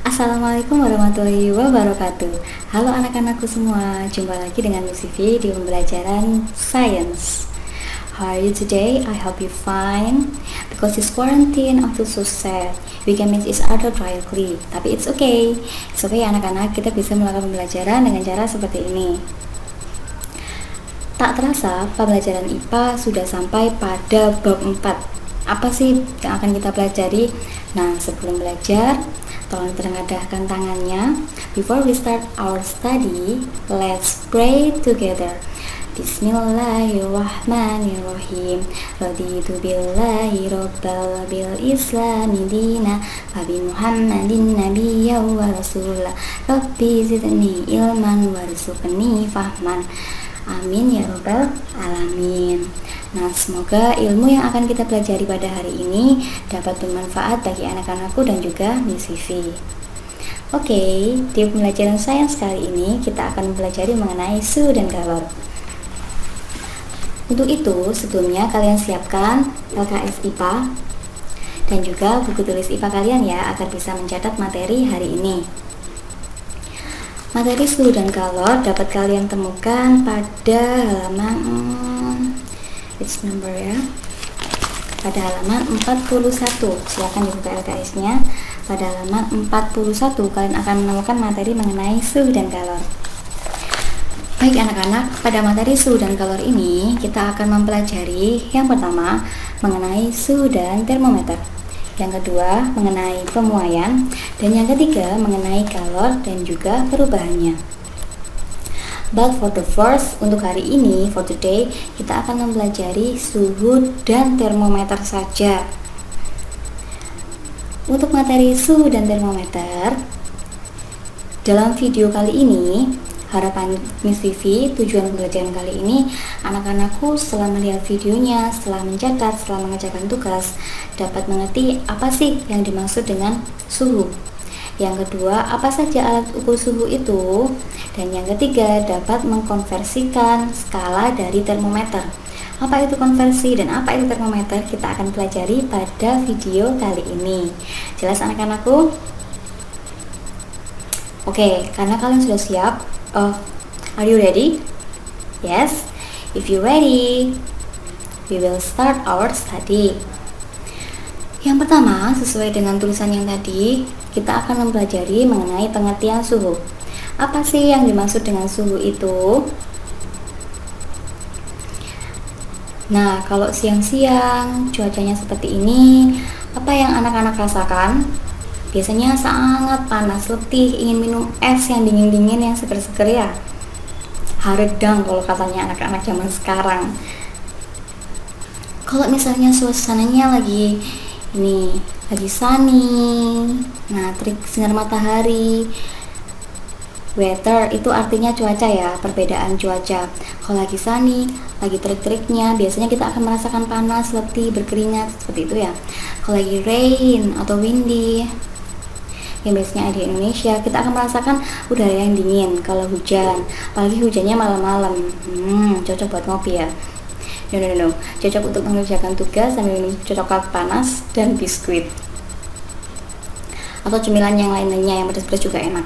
Assalamualaikum warahmatullahi wabarakatuh. Halo anak-anakku semua, jumpa lagi dengan Miss Vivi di pembelajaran Science. How are you today? I hope you fine. Because this quarantine, I feel so sad. We can meet each other directly, tapi it's okay. It's okay anak-anak, kita bisa melakukan pembelajaran dengan cara seperti ini. Tak terasa, pembelajaran IPA sudah sampai pada bab 4. Apa sih yang akan kita pelajari? Nah, sebelum belajar, tolong tengadahkan tangannya. Before we start our study, let's pray together. Bismillahirrahmanirrahim. Raditu billahi rabbal bil islami dina wa bi Muhammadin nabiyya wa rasulah. Rabbi zidni ilman warzuqni fahman. Amin ya rabbal alamin. Nah, semoga ilmu yang akan kita pelajari pada hari ini dapat bermanfaat bagi anak-anakku dan juga Miss Vivi. Oke, di pembelajaran sains kali ini kita akan mempelajari mengenai suhu dan kalor. Untuk itu, sebelumnya kalian siapkan LKS IPA dan juga buku tulis IPA kalian ya, agar bisa mencatat materi hari ini. Materi suhu dan kalor dapat kalian temukan pada halaman pada halaman 41. Silakan dibuka LKS-nya. Pada halaman 41 kalian akan menemukan materi mengenai suhu dan kalor. Baik anak-anak, pada materi suhu dan kalor ini kita akan mempelajari yang pertama mengenai suhu dan termometer, yang kedua mengenai pemuaian, dan yang ketiga mengenai kalor dan juga perubahannya. But for the first, untuk hari ini, for today, kita akan mempelajari suhu dan termometer saja. Untuk materi suhu dan termometer, dalam video kali ini, harapan Miss Vivi, tujuan pembelajaran kali ini, anak-anakku setelah melihat videonya, setelah mencatat, setelah mengerjakan tugas, dapat mengerti apa sih yang dimaksud dengan suhu. Yang kedua, apa saja alat ukur suhu itu. Dan yang ketiga, dapat mengkonversikan skala dari termometer. Apa itu konversi dan apa itu termometer, kita akan pelajari pada video kali ini. Jelas anak-anakku? Oke, karena kalian sudah siap, are you ready? Yes? If you ready, we will start our study. Yang pertama, sesuai dengan tulisan yang tadi, kita akan mempelajari mengenai pengertian suhu. Apa sih yang dimaksud dengan suhu itu? Nah, kalau siang-siang cuacanya seperti ini, apa yang anak-anak rasakan? Biasanya sangat panas, letih, ingin minum es yang dingin-dingin, yang seger-seger ya. Haredang kalau katanya anak-anak zaman sekarang. Kalau misalnya suasananya lagi sunny, nah terik sinar matahari, weather itu artinya cuaca ya, perbedaan cuaca. Kalau lagi sunny, lagi terik-teriknya, biasanya kita akan merasakan panas, letih, berkeringat, seperti itu ya. Kalau lagi rain atau windy, yang biasanya ada di Indonesia, kita akan merasakan udara yang dingin. Kalau hujan, apalagi hujannya malam-malam, cocok buat ngopi ya. No, cocok untuk mengerjakan tugas sambil minum coklat panas dan biskuit atau cemilan yang lainnya yang pedas-pedas juga enak.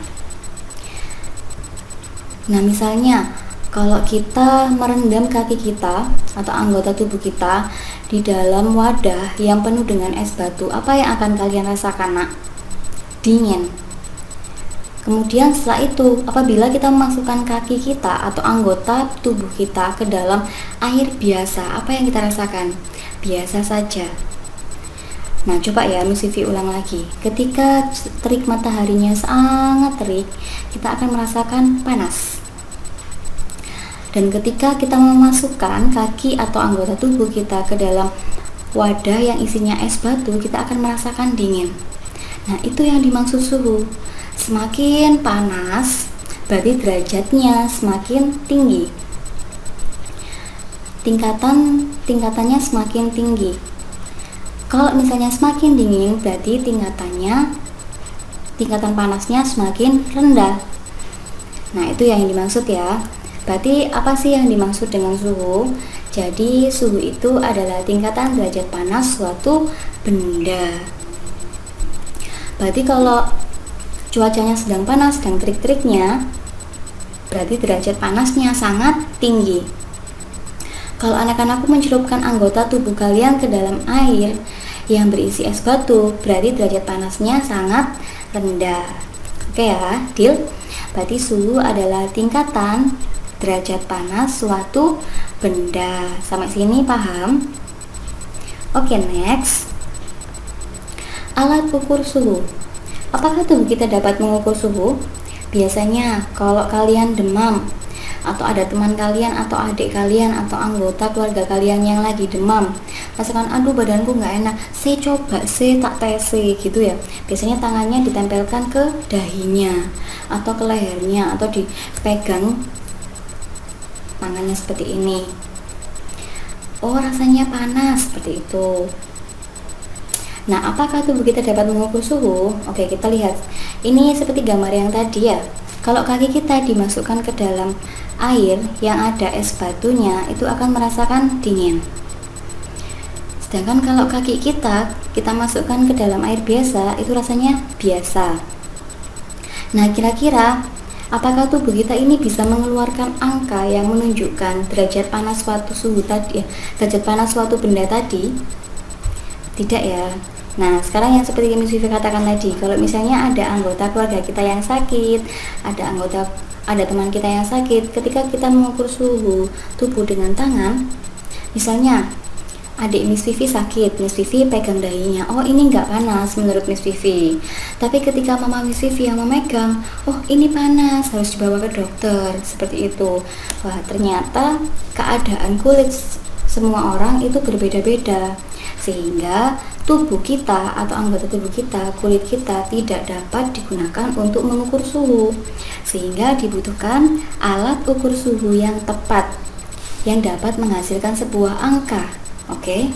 Nah, misalnya kalau kita merendam kaki kita atau anggota tubuh kita di dalam wadah yang penuh dengan es batu, apa yang akan kalian rasakan, nak? Dingin. Kemudian setelah itu, apabila kita memasukkan kaki kita atau anggota tubuh kita ke dalam air biasa, apa yang kita rasakan? Biasa saja. Nah, coba ya Miss Vivi ulang lagi. Ketika terik mataharinya sangat terik, kita akan merasakan panas. Dan ketika kita memasukkan kaki atau anggota tubuh kita ke dalam wadah yang isinya es batu, kita akan merasakan dingin. Nah, itu yang dimaksud suhu. Semakin panas, berarti derajatnya semakin tinggi. Tingkatannya semakin tinggi. Kalau misalnya semakin dingin, berarti tingkatan panasnya semakin rendah. Nah, itu yang dimaksud ya. Berarti apa sih yang dimaksud dengan suhu? Jadi suhu itu adalah tingkatan derajat panas suatu benda. Berarti kalau cuacanya sedang panas, sedang terik-teriknya, berarti derajat panasnya sangat tinggi. Kalau anak-anakku mencelupkan anggota tubuh kalian ke dalam air yang berisi es batu, berarti derajat panasnya sangat rendah. Oke ya, deal? Berarti suhu adalah tingkatan derajat panas suatu benda. Sampai sini paham? Oke, next. Alat ukur suhu. Apakah tubuh kita dapat mengukur suhu? Biasanya kalau kalian demam, atau ada teman kalian atau adik kalian atau anggota keluarga kalian yang lagi demam, rasakan aduh badanku nggak enak, saya coba tak tes gitu ya. Biasanya tangannya ditempelkan ke dahinya atau ke lehernya atau dipegang tangannya seperti ini. Oh, rasanya panas, seperti itu. Nah, apakah tubuh kita dapat mengukur suhu? Oke, kita lihat. Ini seperti gambar yang tadi ya. Kalau kaki kita dimasukkan ke dalam air yang ada es batunya, itu akan merasakan dingin. Sedangkan kalau kaki kita masukkan ke dalam air biasa, itu rasanya biasa. Nah, kira-kira apakah tubuh kita ini bisa mengeluarkan angka yang menunjukkan derajat panas suatu suhu tadi, derajat panas suatu benda tadi? Tidak ya. Nah, sekarang yang seperti Miss Vivi katakan tadi, kalau misalnya ada anggota keluarga kita yang sakit, ada teman kita yang sakit, ketika kita mengukur suhu tubuh dengan tangan, misalnya adik Miss Vivi sakit, Miss Vivi pegang dahinya, oh ini nggak panas menurut Miss Vivi. Tapi ketika Mama Miss Vivi yang memegang, oh ini panas, harus dibawa ke dokter, seperti itu. Wah, ternyata keadaan kulit semua orang itu berbeda-beda, sehingga tubuh kita atau anggota tubuh kita, kulit kita tidak dapat digunakan untuk mengukur suhu, sehingga dibutuhkan alat ukur suhu yang tepat yang dapat menghasilkan sebuah angka. Oke.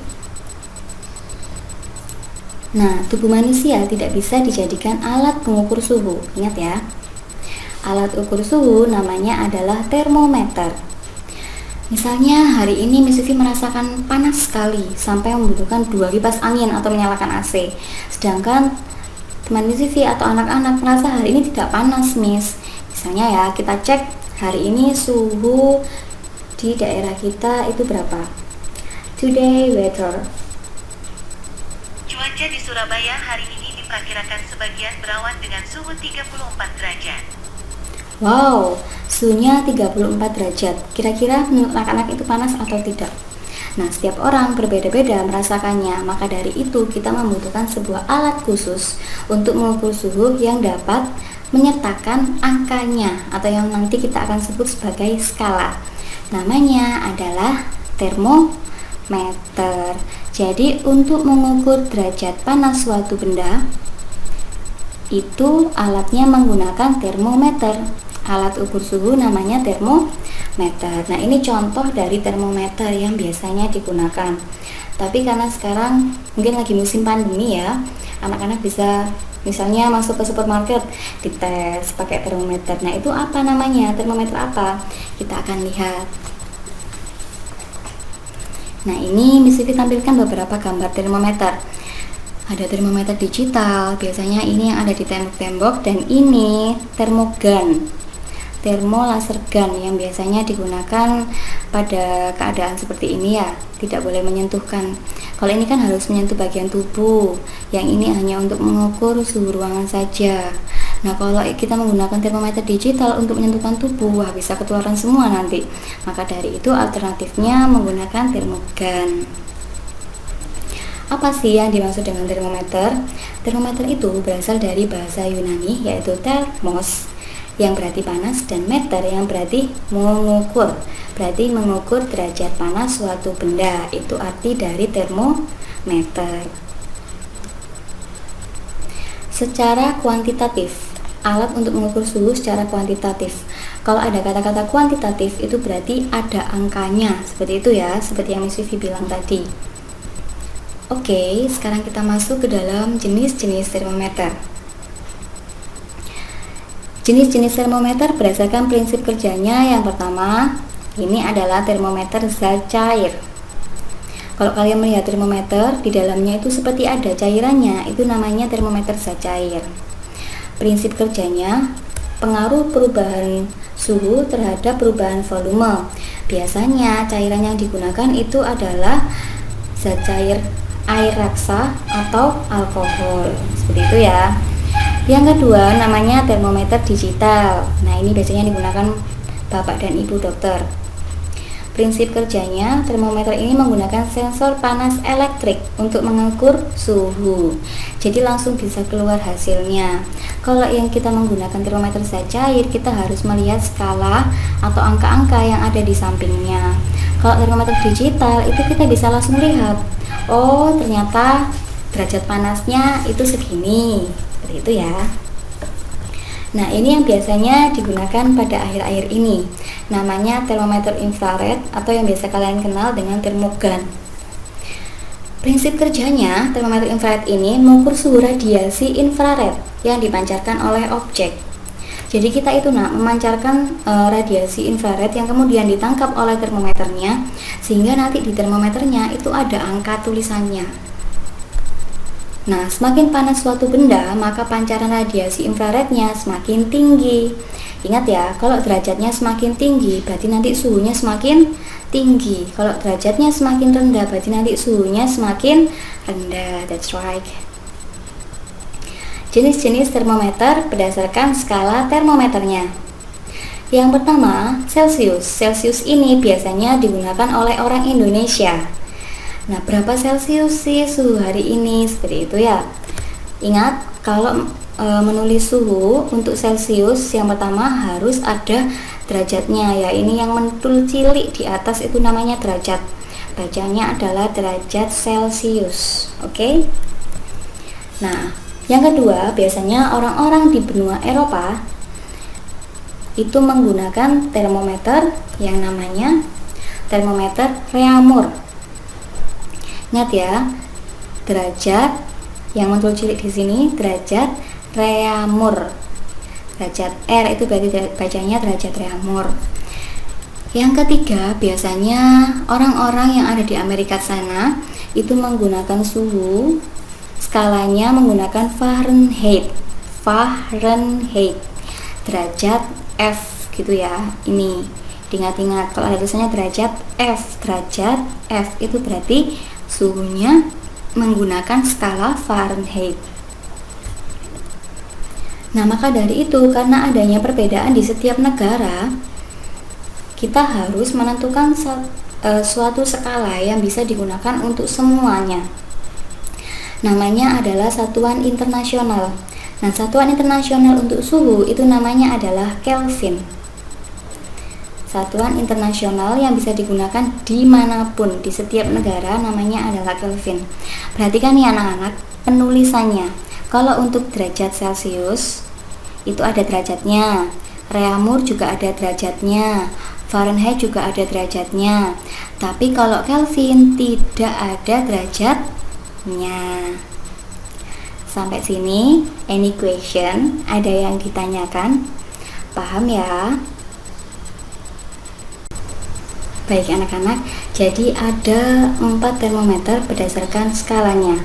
Nah, tubuh manusia tidak bisa dijadikan alat pengukur suhu. Ingat ya. Alat ukur suhu namanya adalah termometer. Misalnya hari ini Miss Vivi merasakan panas sekali sampai membutuhkan 2 kipas angin atau menyalakan AC. Sedangkan teman Miss Vivi atau anak-anak merasa hari ini tidak panas, Miss. Misalnya ya, kita cek hari ini suhu di daerah kita itu berapa. Today weather. Cuaca di Surabaya hari ini diperkirakan sebagian berawan dengan suhu 34 derajat. Wow, suhunya 34 derajat. Kira-kira menurut anak-anak itu panas atau tidak? Nah, setiap orang berbeda-beda merasakannya. Maka dari itu kita membutuhkan sebuah alat khusus untuk mengukur suhu yang dapat menyertakan angkanya atau yang nanti kita akan sebut sebagai skala. Namanya adalah termometer. Jadi untuk mengukur derajat panas suatu benda, itu alatnya menggunakan termometer. Alat ukur suhu namanya termometer. Nah, ini contoh dari termometer yang biasanya digunakan. Tapi karena sekarang mungkin lagi musim pandemi ya, anak-anak bisa misalnya masuk ke supermarket dites pakai termometer. Nah, itu apa namanya? Termometer apa? Kita akan lihat. Nah, ini Miss Vivi tampilkan beberapa gambar termometer. Ada termometer digital, biasanya ini yang ada di tembok-tembok, dan ini termogun, termo laser gun yang biasanya digunakan pada keadaan seperti ini ya, tidak boleh menyentuhkan. Kalau ini kan harus menyentuh bagian tubuh, yang ini hanya untuk mengukur suhu ruangan saja. Nah, kalau kita menggunakan termometer digital untuk menyentuhkan tubuh, wah bisa ketularan semua nanti. Maka dari itu alternatifnya menggunakan termogun. Apa sih yang dimaksud dengan termometer? Termometer itu berasal dari bahasa Yunani, yaitu thermos yang berarti panas dan meter yang berarti mengukur. Berarti mengukur derajat panas suatu benda. Itu arti dari termometer. Secara kuantitatif, alat untuk mengukur suhu secara kuantitatif. Kalau ada kata-kata kuantitatif itu berarti ada angkanya. Seperti itu ya, seperti yang Miss Vivi bilang tadi. Oke, sekarang kita masuk ke dalam jenis-jenis termometer. Jenis-jenis termometer berdasarkan prinsip kerjanya. Yang pertama, ini adalah termometer zat cair. Kalau kalian melihat termometer, di dalamnya itu seperti ada cairannya, itu namanya termometer zat cair. Prinsip kerjanya, pengaruh perubahan suhu terhadap perubahan volume. Biasanya cairan yang digunakan itu adalah zat cair air raksa atau alkohol, seperti itu ya. Yang kedua namanya termometer digital. Nah, ini biasanya digunakan Bapak dan Ibu dokter. Prinsip kerjanya, termometer ini menggunakan sensor panas elektrik untuk mengukur suhu. Jadi langsung bisa keluar hasilnya. Kalau yang kita menggunakan termometer zat cair, kita harus melihat skala atau angka-angka yang ada di sampingnya. Kalau termometer digital itu kita bisa langsung lihat, oh ternyata derajat panasnya itu segini. Seperti itu ya. Nah, ini yang biasanya digunakan pada akhir-akhir ini. Namanya termometer infrared atau yang biasa kalian kenal dengan termogan. Prinsip kerjanya, termometer infrared ini mengukur suhu radiasi infrared yang dipancarkan oleh objek. Jadi kita itu memancarkan radiasi infrared yang kemudian ditangkap oleh termometernya, sehingga nanti di termometernya itu ada angka tulisannya. Nah, semakin panas suatu benda, maka pancaran radiasi infrarednya semakin tinggi. Ingat ya, kalau derajatnya semakin tinggi, berarti nanti suhunya semakin tinggi. Kalau derajatnya semakin rendah, berarti nanti suhunya semakin rendah. That's right. Jenis-jenis termometer berdasarkan skala termometernya. Yang pertama, Celsius. Celsius ini biasanya digunakan oleh orang Indonesia. Nah, berapa Celsius sih suhu hari ini? Seperti itu ya. Ingat, kalau menulis suhu untuk Celsius, yang pertama harus ada derajatnya ya. Ini yang mentul cilik di atas itu namanya derajat. Bacanya adalah derajat Celsius. Oke? Nah, yang kedua, biasanya orang-orang di benua Eropa itu menggunakan termometer yang namanya termometer Reaumur. Ingat ya, derajat yang muncul cilik di sini derajat Reaumur. Derajat R itu berarti bacanya derajat Reaumur. Yang ketiga, biasanya orang-orang yang ada di Amerika sana itu menggunakan suhu skalanya menggunakan Fahrenheit. Fahrenheit. Derajat F gitu ya. Ini diingat-ingat, kalau ada tulisannya derajat F, derajat F itu berarti suhunya menggunakan skala Fahrenheit. Nah, maka dari itu, karena adanya perbedaan di setiap negara, kita harus menentukan suatu skala yang bisa digunakan untuk semuanya. Namanya adalah satuan internasional. Nah, satuan internasional untuk suhu itu namanya adalah Kelvin. Satuan internasional yang bisa digunakan dimanapun di setiap negara namanya adalah Kelvin. Perhatikan nih anak-anak penulisannya. Kalau untuk derajat Celsius itu ada derajatnya, Reaumur juga ada derajatnya, Fahrenheit juga ada derajatnya. Tapi kalau Kelvin tidak ada derajatnya. Sampai sini any question? Ada yang ditanyakan? Paham ya? Baik anak-anak, jadi ada 4 termometer berdasarkan skalanya.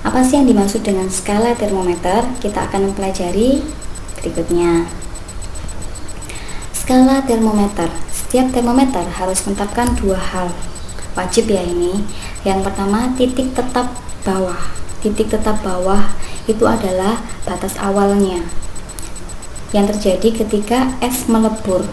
Apa sih yang dimaksud dengan skala termometer? Kita akan mempelajari berikutnya. Skala termometer. Setiap termometer harus menetapkan 2 hal. Wajib ya ini. Yang pertama, titik tetap bawah. Titik tetap bawah itu adalah batas awalnya yang terjadi ketika es melebur.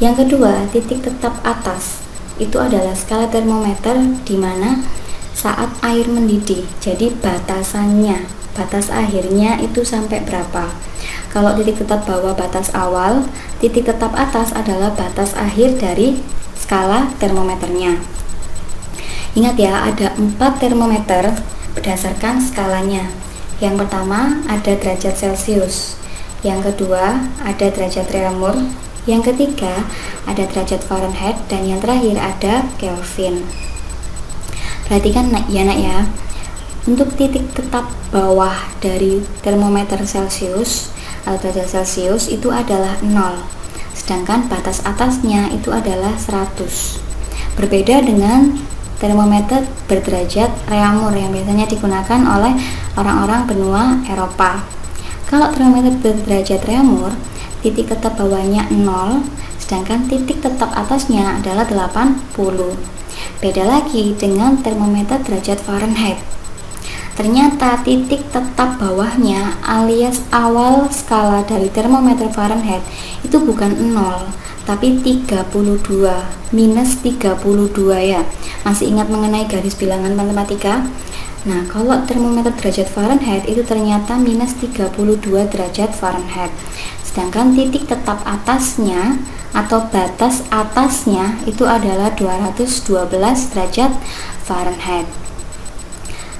Yang kedua, titik tetap atas itu adalah skala termometer di mana saat air mendidih. Jadi batasannya, batas akhirnya itu sampai berapa. Kalau titik tetap bawah batas awal, titik tetap atas adalah batas akhir dari skala termometernya. Ingat ya, ada 4 termometer berdasarkan skalanya. Yang pertama ada derajat Celsius, yang kedua ada derajat Reaumur, yang ketiga ada derajat Fahrenheit, dan yang terakhir ada Kelvin. Perhatikan nak ya, untuk titik tetap bawah dari termometer Celsius atau derajat Celsius itu adalah 0, sedangkan batas atasnya itu adalah 100. Berbeda dengan termometer berderajat Reaumur yang biasanya digunakan oleh orang-orang benua Eropa. Kalau termometer berderajat Reaumur, titik tetap bawahnya 0, sedangkan titik tetap atasnya adalah 80. Beda lagi dengan termometer derajat Fahrenheit. Ternyata titik tetap bawahnya alias awal skala dari termometer Fahrenheit itu bukan 0, tapi 32, minus 32 ya. Masih ingat mengenai garis bilangan matematika? Nah, kalau termometer derajat Fahrenheit itu ternyata minus 32 derajat Fahrenheit. Sedangkan titik tetap atasnya atau batas atasnya itu adalah 212 derajat Fahrenheit.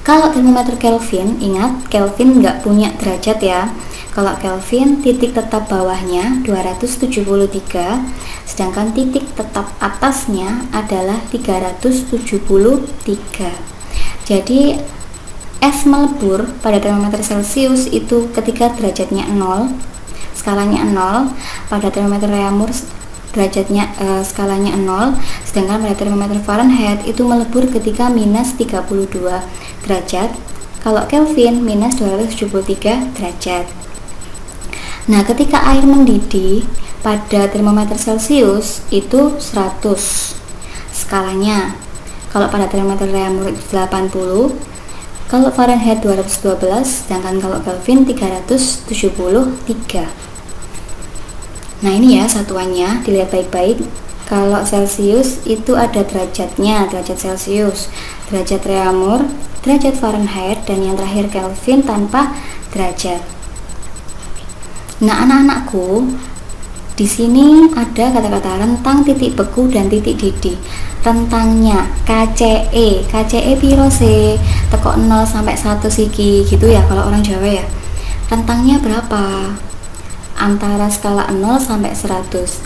Kalau termometer Kelvin, ingat Kelvin nggak punya derajat ya. Kalau Kelvin, titik tetap bawahnya 273, sedangkan titik tetap atasnya adalah 373. Jadi es melebur pada termometer Celcius itu ketika derajatnya 0, skalanya 0. Pada termometer Reaumur derajatnya skalanya 0, sedangkan pada termometer Fahrenheit itu melebur ketika minus 32 derajat. Kalau Kelvin minus 273 derajat. Nah, ketika air mendidih pada termometer Celcius itu 100 skalanya. Kalau pada termometer Reaumur 80, kalau Fahrenheit 212, sedangkan kalau Kelvin 373. Nah, ini ya satuannya, dilihat baik-baik. Kalau Celcius itu ada derajatnya, derajat Celcius, derajat Reaumur, derajat Fahrenheit, dan yang terakhir Kelvin tanpa derajat. Nah, anak-anakku, di sini ada kata-kata rentang, titik beku, dan titik didih. Rentangnya KCE, KCE piro se? Teko 0 sampai 1 siki gitu ya kalau orang Jawa ya. Rentangnya berapa? Antara skala 0 sampai 100.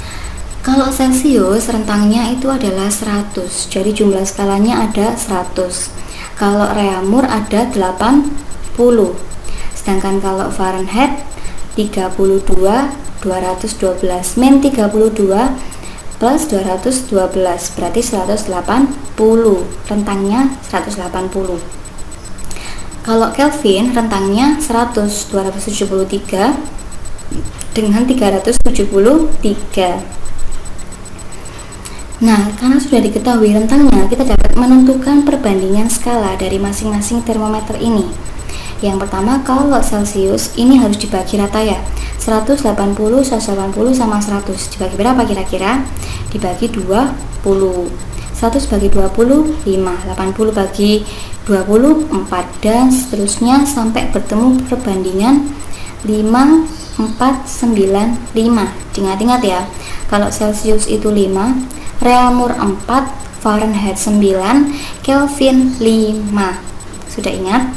Kalau Celcius rentangnya itu adalah 100. Jadi jumlah skalanya ada 100. Kalau Reaumur ada 80. Sedangkan kalau Fahrenheit 32, 212 min 32 plus 212 berarti 180, rentangnya 180. Kalau Kelvin rentangnya 100, 273 dengan 373. Nah, karena sudah diketahui rentangnya, kita dapat menentukan perbandingan skala dari masing-masing termometer ini. Yang pertama, kalau Celcius ini harus dibagi rata ya. 180, 180 sama 100 dibagi berapa kira-kira? Dibagi 20. 100 bagi 20, 5. 80 bagi 20, 4. Dan seterusnya sampai bertemu perbandingan 5, 4, 9, 5. Ingat-ingat ya, kalau Celcius itu 5, Reaumur 4, Fahrenheit 9, Kelvin 5. Sudah ingat?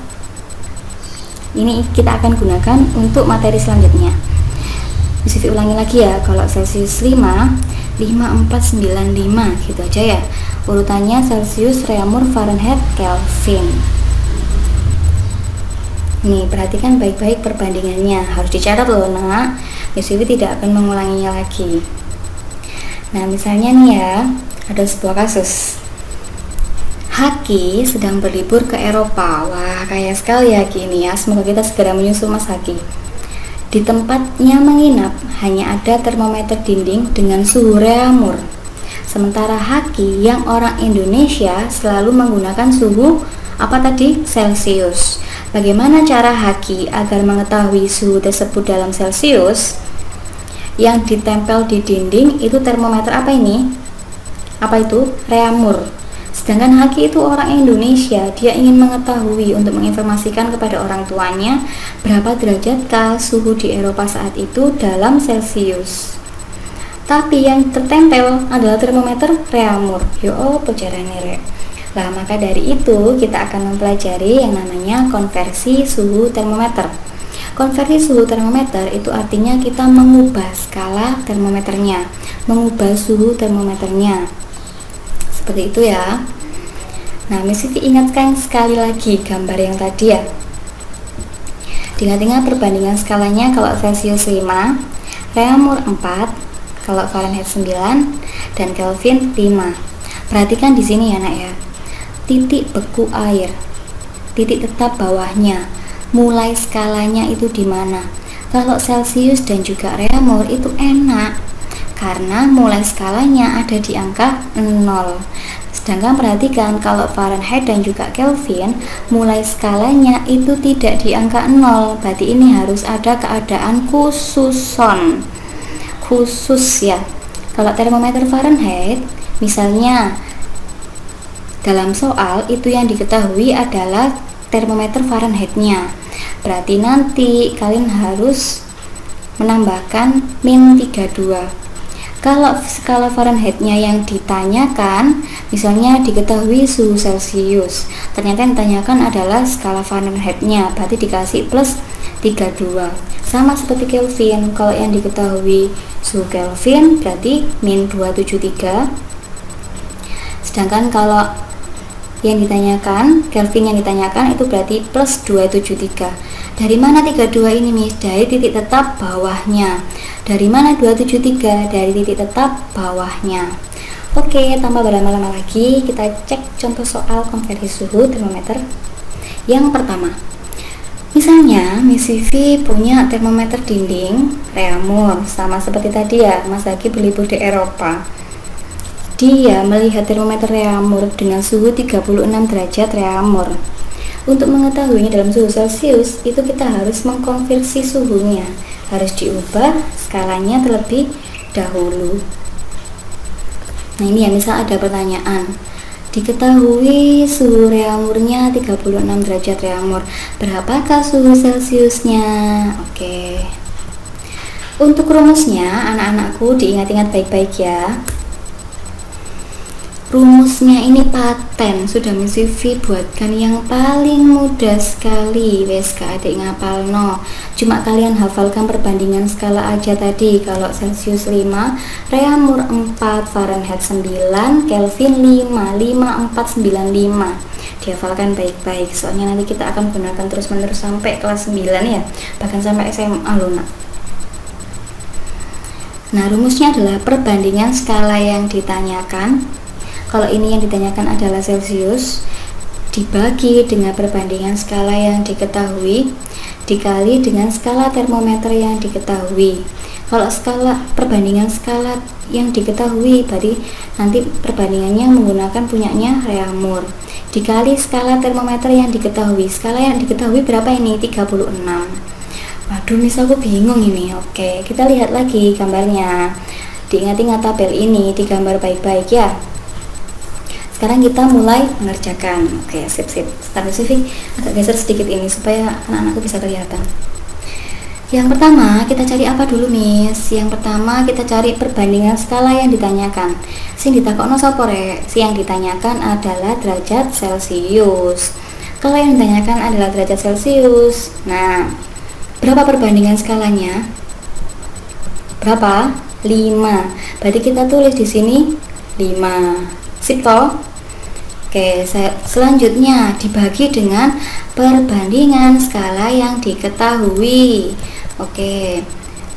Ini kita akan gunakan untuk materi selanjutnya. Bisa diulangi lagi ya, kalau Celcius 5, 5, 4, 9, 5 gitu aja ya. Urutannya Celcius, Reaumur, Fahrenheit, Kelvin. Nih, perhatikan baik-baik perbandingannya. Harus dicatat loh nak, Miss Vivi tidak akan mengulanginya lagi. Nah, misalnya nih ya, ada sebuah kasus. Haki sedang berlibur ke Eropa. Wah, kaya sekali ya Haki ini ya. Semoga kita segera menyusul Mas Haki. Di tempatnya menginap hanya ada termometer dinding dengan suhu Reaumur. Sementara Haki yang orang Indonesia selalu menggunakan suhu apa tadi? Celcius. Bagaimana cara Haki agar mengetahui suhu tersebut dalam Celcius? Yang ditempel di dinding itu termometer apa ini? Apa itu? Reaumur. Sedangkan Haki itu orang Indonesia, dia ingin mengetahui untuk menginformasikan kepada orang tuanya berapa derajat suhu di Eropa saat itu dalam Celcius. Tapi yang tertempel adalah termometer Reaumur. Yo, pejarane rek. Lah, maka dari itu kita akan mempelajari yang namanya konversi suhu termometer. Konversi suhu termometer itu artinya kita mengubah skala termometernya, mengubah suhu termometernya. Seperti itu ya. Nah, Miss Vivi ingatkan sekali lagi gambar yang tadi ya. Diingat-ingat perbandingan skalanya, kalau Celcius 5, Reaumur 4, kalau Fahrenheit 9, dan Kelvin 5. Perhatikan di sini ya nak ya. Titik beku air, titik tetap bawahnya, mulai skalanya itu di mana? Kalau Celsius dan juga Reaumur itu enak karena mulai skalanya ada di angka 0. Sedangkan perhatikan kalau Fahrenheit dan juga Kelvin mulai skalanya itu tidak di angka 0. Berarti ini harus ada keadaan khusus ya. Kalau termometer Fahrenheit misalnya dalam soal itu yang diketahui adalah termometer Fahrenheit-nya. Berarti nanti kalian harus menambahkan -32. Kalau skala Fahrenheit-nya yang ditanyakan, misalnya diketahui suhu Celsius, ternyata yang ditanyakan adalah skala Fahrenheit-nya, berarti dikasih +32. Sama seperti Kelvin, kalau yang diketahui suhu Kelvin berarti -273. Sedangkan kalau yang ditanyakan, Kelvin yang ditanyakan itu berarti +273. Dari mana 32 ini, Miss? Dari titik tetap bawahnya. Dari mana 273? Dari titik tetap bawahnya. Oke, tanpa berlama-lama lagi, kita cek contoh soal konversi suhu termometer. Yang pertama, misalnya Miss Vivi punya termometer dinding Reaumur, sama seperti tadi ya, Mas Haki berlibur di Eropa. Dia melihat termometer Reaumur dengan suhu 36 derajat Reaumur. Untuk mengetahuinya dalam suhu Celsius, itu kita harus mengkonversi suhunya. Harus diubah skalanya terlebih dahulu. Nah ini ya, misal ada pertanyaan. Diketahui suhu Reaumurnya 36 derajat Reaumur. Berapakah suhu Celsiusnya? Oke. Untuk rumusnya, anak-anakku diingat-ingat baik-baik ya. Rumusnya ini paten, sudah Miss Vivi buatkan yang paling mudah sekali. Wes adik ngapal no. Cuma kalian hafalkan perbandingan skala aja tadi. Kalau Celsius 5, Reaumur 4, Fahrenheit 9, Kelvin 5, 5,495. Dihafalkan baik-baik. Soalnya nanti kita akan gunakan terus-menerus sampai kelas 9 ya. Bahkan sampai SMA loh nak. Nah, rumusnya adalah perbandingan skala yang ditanyakan. Kalau ini yang ditanyakan adalah Celsius, dibagi dengan perbandingan skala yang diketahui, dikali dengan skala termometer yang diketahui. Kalau perbandingan skala yang diketahui, berarti nanti perbandingannya menggunakan punyanya Reaumur. Dikali skala termometer yang diketahui. Skala yang diketahui berapa ini? 36. Waduh, misal aku bingung ini. Oke, kita lihat lagi gambarnya. Diingat-ingat tabel ini, digambar baik-baik ya. Sekarang kita mulai mengerjakan. Oke, sip. Sebentar Vivi, agak geser sedikit ini supaya anak-anakku bisa kelihatan. Yang pertama, kita cari apa dulu, Miss? Yang pertama, kita cari perbandingan skala yang ditanyakan. Sing ditakokno sapa rek? Yang ditanyakan adalah derajat Celsius. Kalau yang ditanyakan adalah derajat Celsius. Nah, berapa perbandingan skalanya? Berapa? 5. Berarti kita tulis di sini 5. Sip toh? Oke, selanjutnya dibagi dengan perbandingan skala yang diketahui. Oke,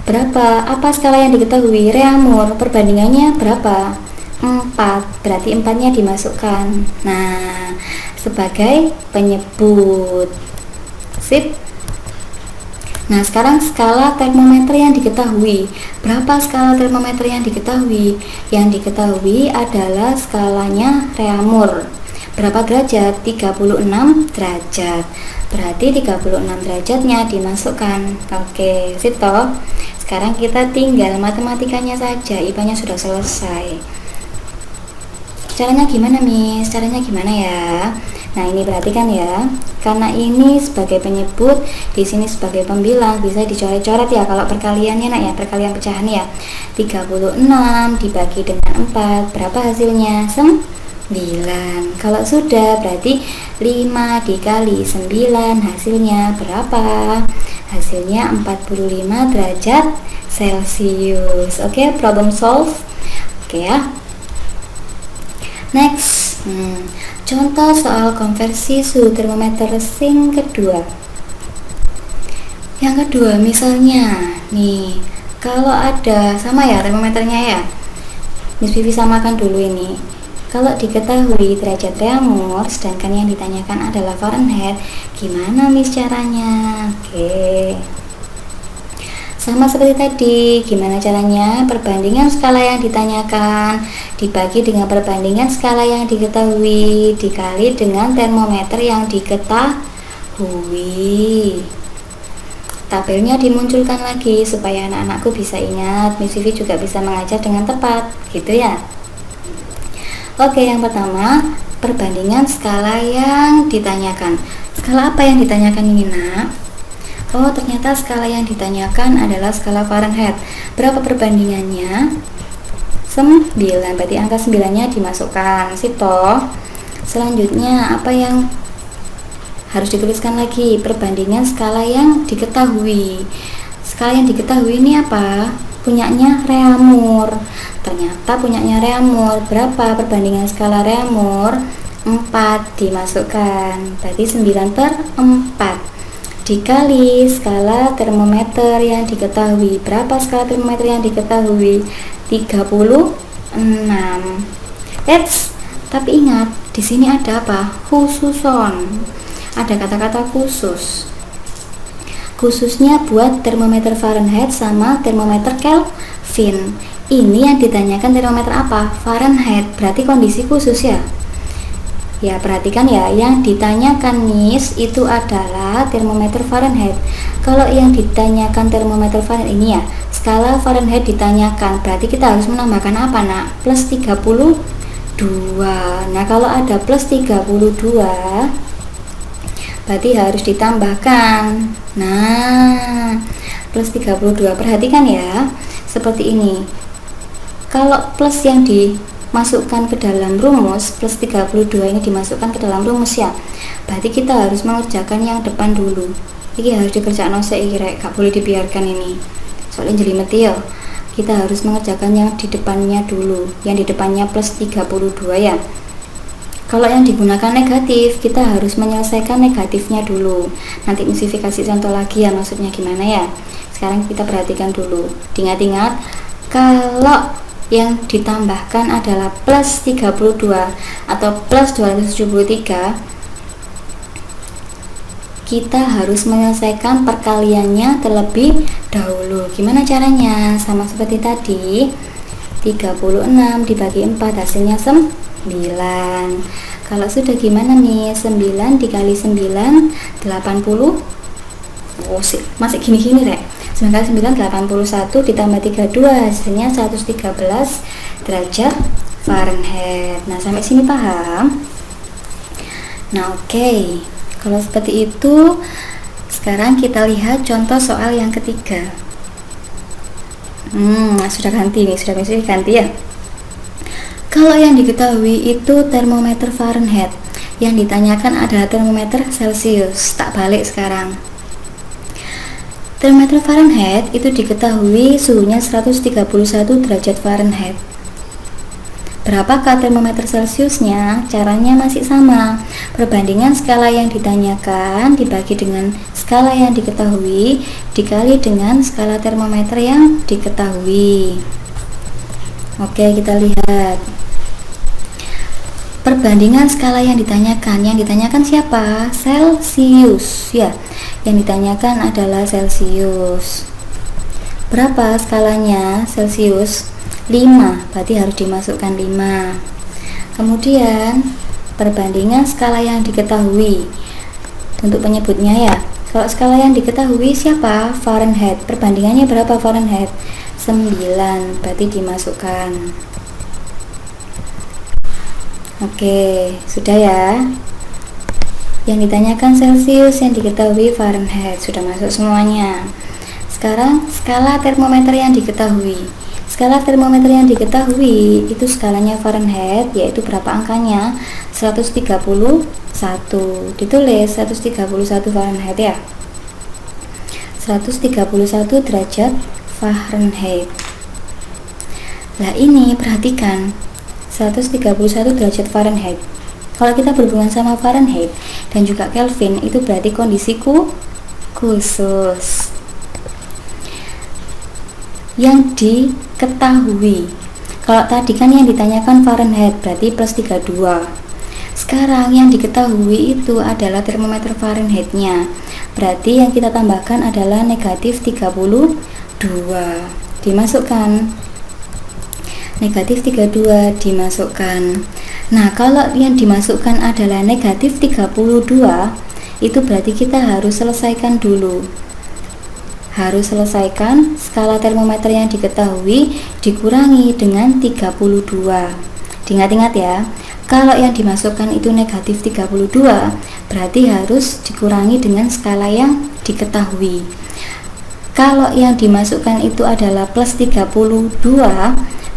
berapa? Apa skala yang diketahui? Reaumur, perbandingannya berapa? 4, berarti 4-nya dimasukkan. Nah, sebagai penyebut. Sip. Nah, sekarang skala termometer yang diketahui. Berapa skala termometer yang diketahui? Yang diketahui adalah skalanya Reaumur. Berapa derajat? 36 derajat. Berarti 36 derajatnya dimasukkan. Oke, sip toh. Sekarang kita tinggal matematikanya saja. IPA-nya sudah selesai. Caranya gimana, Miss? Caranya gimana ya? Nah, ini perhatikan ya. Karena ini sebagai penyebut, di sini sebagai pembilang, bisa dicoret-coret ya kalau perkaliannya nak ya, perkalian pecahan ya. 36 dibagi dengan 4, berapa hasilnya? 9. Kalau sudah berarti 5 dikali 9 hasilnya berapa? Hasilnya 45 derajat Celsius. Oke, problem solve. Oke ya. Next, contoh soal konversi suhu termometer sing kedua. Yang kedua, misalnya nih, kalau ada sama ya termometernya ya. Miss Vivi samakan dulu ini. Kalau diketahui derajat Reaumur, sedangkan yang ditanyakan adalah Fahrenheit, gimana Miss caranya? Oke. Sama seperti tadi, gimana caranya? Perbandingan skala yang ditanyakan dibagi dengan perbandingan skala yang diketahui dikali dengan termometer yang diketahui. Tabelnya dimunculkan lagi supaya anak-anakku bisa ingat. Miss Vivi juga bisa mengajar dengan tepat, gitu ya. Oke, yang pertama, perbandingan skala yang ditanyakan. Skala apa yang ditanyakan ini, Nak? Oh, ternyata skala yang ditanyakan adalah skala Fahrenheit. Berapa perbandingannya? 9, berarti angka 9-nya dimasukkan. Sito. Selanjutnya, apa yang harus dituliskan lagi? Perbandingan skala yang diketahui. Skala yang diketahui ini apa? Punyanya Reaumur. Ternyata punyanya Reaumur. Berapa perbandingan skala Reaumur? 4 dimasukkan. Berarti 9/4 dikali skala termometer yang diketahui. Berapa skala termometer yang diketahui? 36. Tapi ingat, di sini ada apa? Khususon. Ada kata-kata khusus. Khususnya buat termometer Fahrenheit sama termometer Kelvin. Ini yang ditanyakan termometer apa? Fahrenheit. Berarti kondisi khusus ya. Ya, perhatikan ya, yang ditanyakan Miss itu adalah termometer Fahrenheit. Kalau yang ditanyakan termometer Fahrenheit ini ya, skala Fahrenheit ditanyakan, berarti kita harus menambahkan apa, Nak? Plus 32. Nah, kalau ada plus 32, berarti harus ditambahkan. Nah, plus 32, perhatikan ya, seperti ini. Kalau plus yang dimasukkan ke dalam rumus, plus 32 ini dimasukkan ke dalam rumus ya, berarti kita harus mengerjakan yang depan dulu. Ini harus dikerjakan seirek, gak boleh dibiarkan ini, soalnya jelimet ya. Kita harus mengerjakan yang di depannya dulu, yang di depannya plus 32 ya. Kalau yang digunakan negatif, kita harus menyelesaikan negatifnya dulu. Nanti Miss Vivi kasih contoh lagi ya, maksudnya gimana ya. Sekarang kita perhatikan dulu. Ingat-ingat, kalau yang ditambahkan adalah plus 32 atau plus 273, kita harus menyelesaikan perkaliannya terlebih dahulu. Gimana caranya? Sama seperti tadi, 36 dibagi 4 hasilnya 9. Kalau sudah gimana nih? 9 dikali 9 80. Oh, masih gini-gini Rek. 9 kali 9 81 ditambah 32 hasilnya 113 derajat Fahrenheit. Nah, sampai sini paham? Nah, oke. Kalau seperti itu, sekarang kita lihat contoh soal yang ketiga. Sudah ganti nih, sudah ganti ya. Kalau yang diketahui itu termometer Fahrenheit, yang ditanyakan adalah termometer Celcius. Tak balik sekarang. Termometer Fahrenheit itu diketahui suhunya 131 derajat Fahrenheit. Berapakah termometer Celciusnya? Caranya masih sama. Perbandingan skala yang ditanyakan dibagi dengan skala yang diketahui dikali dengan skala termometer yang diketahui. Oke, kita lihat. Perbandingan skala yang ditanyakan siapa? Celcius ya. Yang ditanyakan adalah Celcius. Berapa skalanya Celcius? 5, berarti harus dimasukkan 5. Kemudian perbandingan skala yang diketahui. Untuk penyebutnya ya, kalau skala yang diketahui siapa? Fahrenheit. Perbandingannya berapa Fahrenheit? 9, berarti dimasukkan. Oke, sudah ya. Yang ditanyakan Celcius, yang diketahui Fahrenheit. Sudah masuk semuanya. Sekarang skala termometer yang diketahui. Skala termometer yang diketahui itu skalanya Fahrenheit, yaitu berapa angkanya? 131. Ditulis 131 Fahrenheit ya. 131 derajat Fahrenheit. Nah, ini perhatikan. 131 derajat Fahrenheit. Kalau kita berhubungan sama Fahrenheit dan juga Kelvin, itu berarti kondisiku khusus. Yang diketahui, kalau tadi kan yang ditanyakan Fahrenheit, berarti plus 32. Sekarang yang diketahui itu adalah termometer Fahrenheitnya, berarti yang kita tambahkan adalah negatif 32. 2 dimasukkan, negatif 32 dimasukkan. Nah, kalau yang dimasukkan adalah negatif 32, itu berarti kita harus selesaikan dulu. Harus selesaikan skala termometer yang diketahui dikurangi dengan 32. Diingat-ingat ya, kalau yang dimasukkan itu negatif 32, berarti harus dikurangi dengan skala yang diketahui. Kalau yang dimasukkan itu adalah plus 32,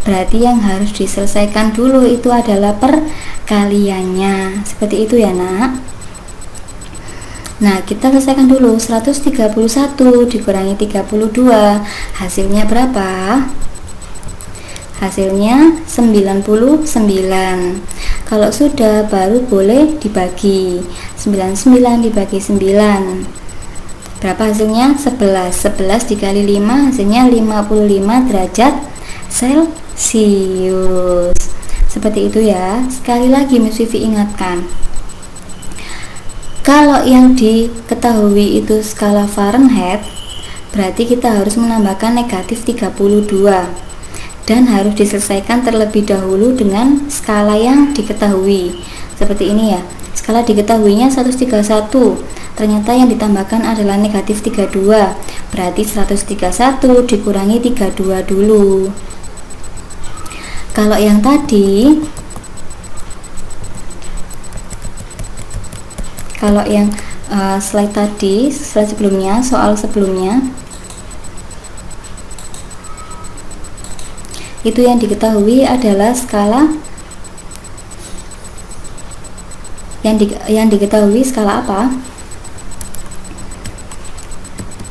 berarti yang harus diselesaikan dulu itu adalah perkaliannya. Seperti itu ya nak. Nah, kita selesaikan dulu. 131 dikurangi 32, hasilnya berapa? Hasilnya 99. Kalau sudah, baru boleh dibagi. 99 dibagi 9, berapa hasilnya? 11 dikali 5, hasilnya 55 derajat Celcius. Seperti itu ya. Sekali lagi Miss Vivi ingatkan, kalau yang diketahui itu skala Fahrenheit, berarti kita harus menambahkan negatif 32 dan harus diselesaikan terlebih dahulu dengan skala yang diketahui. Seperti ini ya. Skala diketahuinya 131, ternyata yang ditambahkan adalah negatif 32, berarti 131 dikurangi 32 dulu. Kalau yang tadi, kalau yang slide tadi, slide sebelumnya, soal sebelumnya, itu yang diketahui adalah skala yang diketahui skala apa?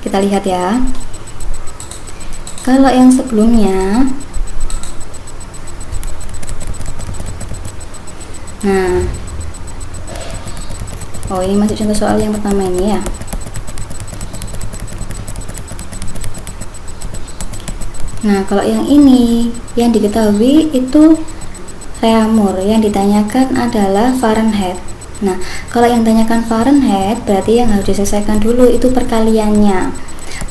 Kita lihat ya. Kalau yang sebelumnya, nah, oh ini masuk contoh soal yang pertama ini ya. Nah, kalau yang ini yang diketahui itu Reaumur, yang ditanyakan adalah Fahrenheit. Nah, kalau yang ditanyakan Fahrenheit, berarti yang harus diselesaikan dulu itu perkaliannya,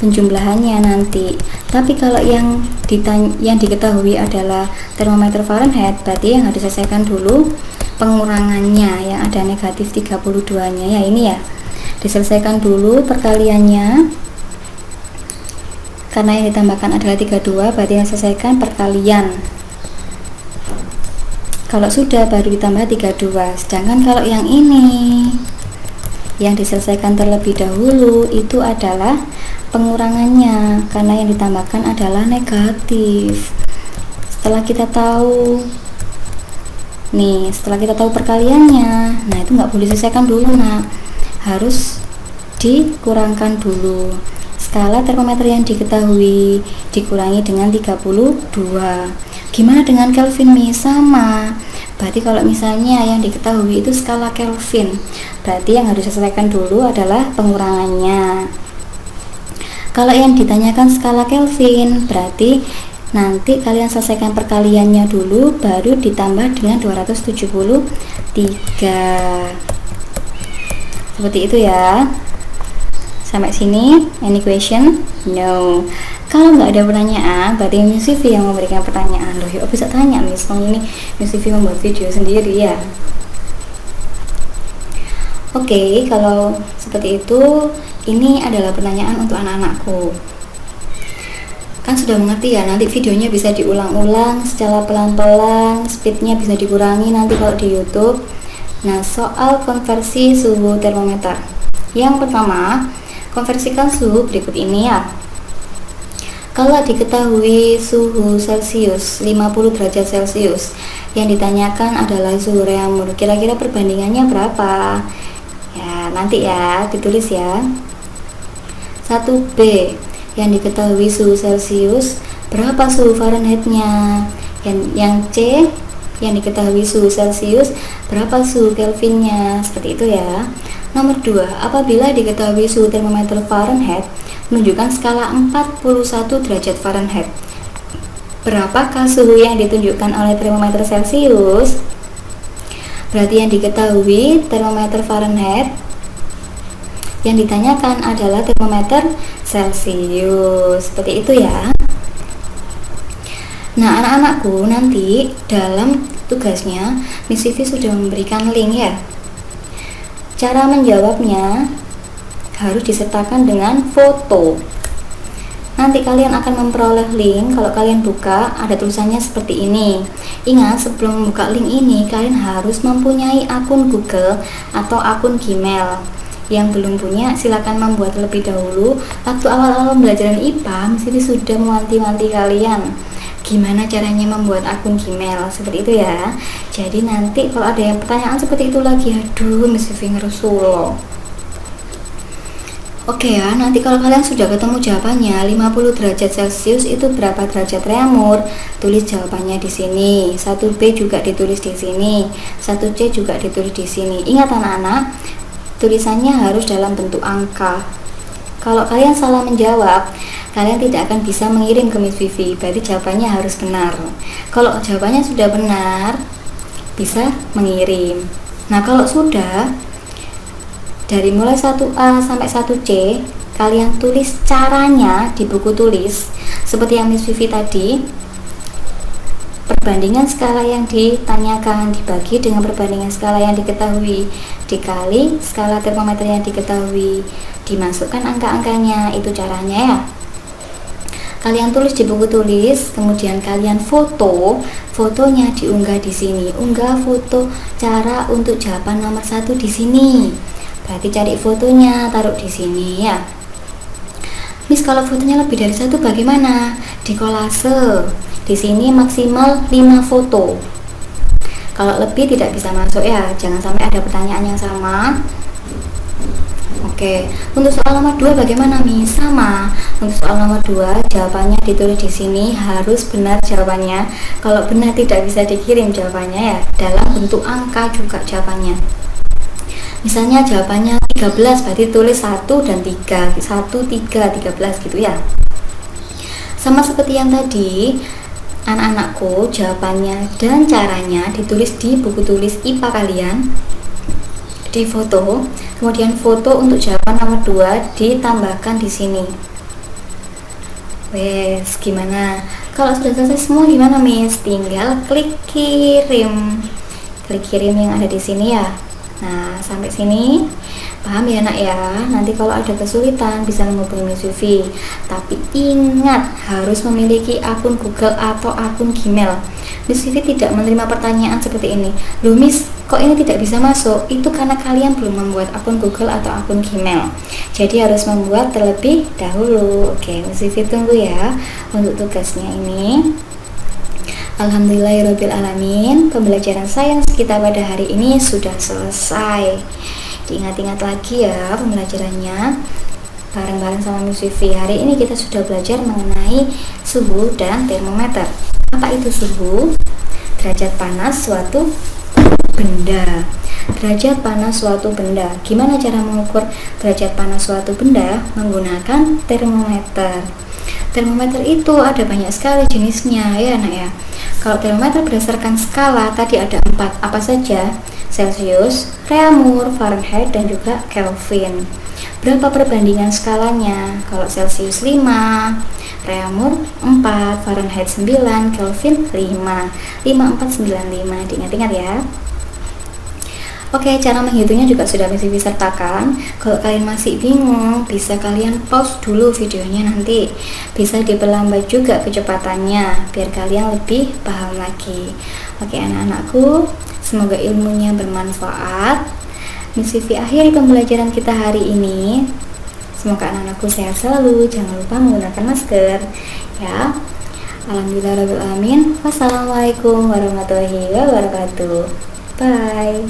penjumlahannya nanti. Tapi kalau yang diketahui adalah termometer Fahrenheit, berarti yang harus diselesaikan dulu pengurangannya, yang ada negatif 32-nya ya, ini ya. Diselesaikan dulu perkaliannya, karena yang ditambahkan adalah 32, berarti yang diselesaikan perkalian. Kalau sudah, baru ditambah 32. Sedangkan kalau yang ini yang diselesaikan terlebih dahulu itu adalah pengurangannya, karena yang ditambahkan adalah negatif. Setelah kita tahu nih, setelah kita tahu perkaliannya, nah itu nggak boleh diselesaikan dulu, nah harus dikurangkan dulu. Skala termometer yang diketahui dikurangi dengan 32. Gimana dengan Kelvin Mi? Sama. Berarti kalau misalnya yang diketahui itu skala Kelvin, berarti yang harus diselesaikan dulu adalah pengurangannya. Kalau yang ditanyakan skala Kelvin, berarti nanti kalian selesaikan perkaliannya dulu, baru ditambah dengan 273. Seperti itu ya. Sampai sini, any question? No. Kalau nggak ada pertanyaan, berarti Miss Vivi yang memberikan pertanyaan. Loh, yuk bisa tanya Miss, ini Miss Vivi membuat video sendiri ya. Oke, kalau seperti itu, ini adalah pertanyaan untuk anak-anakku. Kan sudah mengerti ya, nanti videonya bisa diulang-ulang secara pelan-pelan, speednya bisa dikurangi nanti kalau di YouTube. Nah, soal konversi suhu termometer. Yang pertama, konversikan suhu berikut ini ya. Kalau diketahui suhu Celcius 50 derajat Celcius, yang ditanyakan adalah suhu Reaumur, kira-kira perbandingannya berapa? Ya, nanti ya ditulis ya. 1B, yang diketahui suhu Celcius, berapa suhu Fahrenheitnya? Yang C, yang diketahui suhu Celcius, berapa suhu Kelvinnya? Seperti itu ya. Nomor 2, apabila diketahui suhu termometer Fahrenheit menunjukkan skala 41 derajat Fahrenheit, berapakah suhu yang ditunjukkan oleh termometer Celcius? Berarti yang diketahui termometer Fahrenheit Yang ditanyakan adalah termometer Celcius. Seperti itu ya. Nah, anak-anakku, nanti dalam tugasnya Miss Vivi sudah memberikan link ya. Cara menjawabnya harus disertakan dengan foto. Nanti kalian akan memperoleh link. Kalau kalian buka, ada tulisannya seperti ini. Ingat, sebelum membuka link ini, kalian harus mempunyai akun Google atau akun Gmail. Yang belum punya, silakan membuat terlebih dahulu. Waktu awal-awal pembelajaran IPA, Miss Vivi sudah mewanti-wanti kalian gimana caranya membuat akun Gmail, seperti itu ya. Jadi nanti kalau ada yang pertanyaan seperti itu lagi, aduh Miss Vivi ngerusul loh. Oke ya, nanti kalau kalian sudah ketemu jawabannya 50 derajat Celcius itu berapa derajat Reaumur, tulis jawabannya di sini. 1B juga ditulis di sini, 1C juga ditulis di sini. Ingat anak-anak, tulisannya harus dalam bentuk angka. Kalau kalian salah menjawab, kalian tidak akan bisa mengirim ke Miss Vivi, berarti jawabannya harus benar. Kalau jawabannya sudah benar, bisa mengirim. Nah, kalau sudah, dari mulai 1A sampai 1C, kalian tulis caranya di buku tulis, seperti yang Miss Vivi tadi. Perbandingan skala yang ditanyakan dibagi dengan perbandingan skala yang diketahui, dikali skala termometer yang diketahui, dimasukkan angka-angkanya. Itu caranya ya. Kalian tulis di buku tulis, kemudian kalian foto, fotonya diunggah di sini. Unggah foto cara untuk jawaban nomor 1 di sini. Berarti cari fotonya, taruh di sini ya. Miss, kalau fotonya lebih dari 1 bagaimana? Di kolase. Di sini maksimal 5 foto. Kalau lebih tidak bisa masuk ya. Jangan sampai ada pertanyaan yang sama. Oke, untuk soal nomor 2 bagaimana Miss? Sama. Untuk soal nomor 2 jawabannya ditulis di sini, harus benar jawabannya. Kalau benar tidak bisa dikirim jawabannya ya. Dalam bentuk angka juga jawabannya. Misalnya jawabannya 13, berarti tulis 1 dan 3. 1, 3, 13 gitu ya. Sama seperti yang tadi, anak-anakku, jawabannya dan caranya ditulis di buku tulis IPA kalian, di foto, kemudian foto untuk jawaban nomor 2 ditambahkan di sini. Wes, gimana? Kalau sudah selesai semua gimana Miss? Tinggal klik kirim. Klik kirim yang ada di sini ya. Nah, sampai sini paham ya nak ya. Nanti kalau ada kesulitan bisa menghubungi Miss Vivi. Tapi ingat, harus memiliki akun Google atau akun Gmail. Miss Vivi tidak menerima pertanyaan seperti ini. Loh Miss, kok ini tidak bisa masuk? Itu karena kalian belum membuat akun Google atau akun Gmail. Jadi harus membuat terlebih dahulu. Oke, Miss Vivi tunggu ya untuk tugasnya ini. Alhamdulillahirrabbilalamin, pembelajaran sains kita pada hari ini sudah selesai. Diingat-ingat lagi ya pembelajarannya bareng-bareng sama Miss Vivi. Hari ini kita sudah belajar mengenai suhu dan termometer. Apa itu suhu? Derajat panas suatu benda. Derajat panas suatu benda. Gimana cara mengukur derajat panas suatu benda? Menggunakan termometer. Termometer itu ada banyak sekali jenisnya ya nak ya. Kalau termometer berdasarkan skala tadi ada 4, apa saja? Celcius, Reaumur, Fahrenheit, dan juga Kelvin. Berapa perbandingan skalanya? Kalau Celcius 5, Reaumur 4, Fahrenheit 9, Kelvin 5. 5495, diingat-ingat ya. Oke, cara menghitungnya juga sudah Miss Vivi sertakan. Kalau kalian masih bingung, bisa kalian pause dulu videonya nanti. Bisa diperlambat juga kecepatannya, biar kalian lebih paham lagi. Oke anak-anakku, semoga ilmunya bermanfaat. Miss Vivi akhiri pembelajaran kita hari ini. Semoga anak-anakku sehat selalu, jangan lupa menggunakan masker ya. Alhamdulillahirrahmanirrahim. Wassalamualaikum warahmatullahi wabarakatuh. Bye.